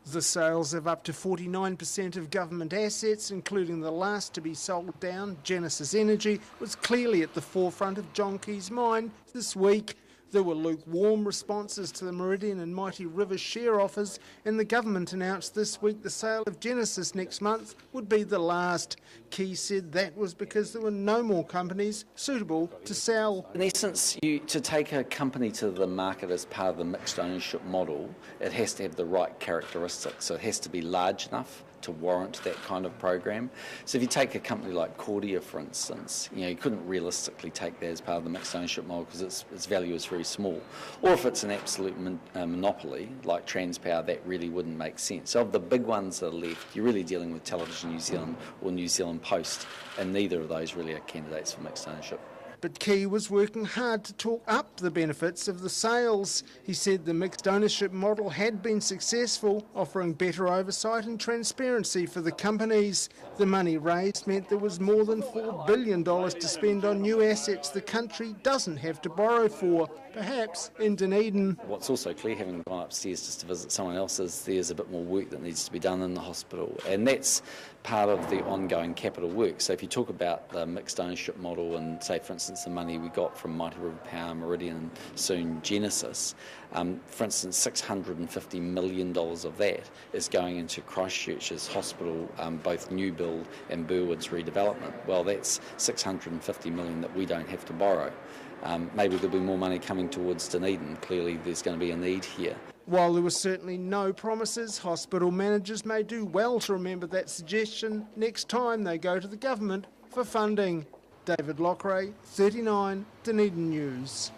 The sales of up to 49% of government assets, including the last to be sold down, Genesis Energy, was clearly at the forefront of John Key's mind this week. There were lukewarm responses to the Meridian and Mighty River share offers, and the government announced this week the sale of Genesis next month would be the last. Key said that was because there were no more companies suitable to sell. In essence, to take a company to the market as part of the mixed ownership model, it has to have the right characteristics. So it has to be large enough to warrant that kind of program. So if you take a company like Cordia, for instance, you couldn't realistically take that as part of the mixed ownership model because its value is very small. Or if it's an absolute monopoly, like Transpower, that really wouldn't make sense. So of the big ones that are left, you're really dealing with Television New Zealand or New Zealand Post, and neither of those really are candidates for mixed ownership. But Key was working hard to talk up the benefits of the sales. He said the mixed ownership model had been successful, offering better oversight and transparency for the companies. The money raised meant there was more than $4 billion to spend on new assets the country doesn't have to borrow for, perhaps in Dunedin. What's also clear, having gone upstairs just to visit someone else, is there's a bit more work that needs to be done in the hospital, and that's part of the ongoing capital work. So if you talk about the mixed ownership model and, say, for instance, the money we got from Mighty River Power, Meridian and soon Genesis, for instance, $650 million of that is going into Christchurch's hospital, both new build and Burwood's redevelopment. Well, that's $650 million that we don't have to borrow. Maybe there'll be more money coming towards Dunedin. Clearly there's going to be a need here. While there were certainly no promises, hospital managers may do well to remember that suggestion next time they go to the government for funding. David Lockray, 39, Dunedin News.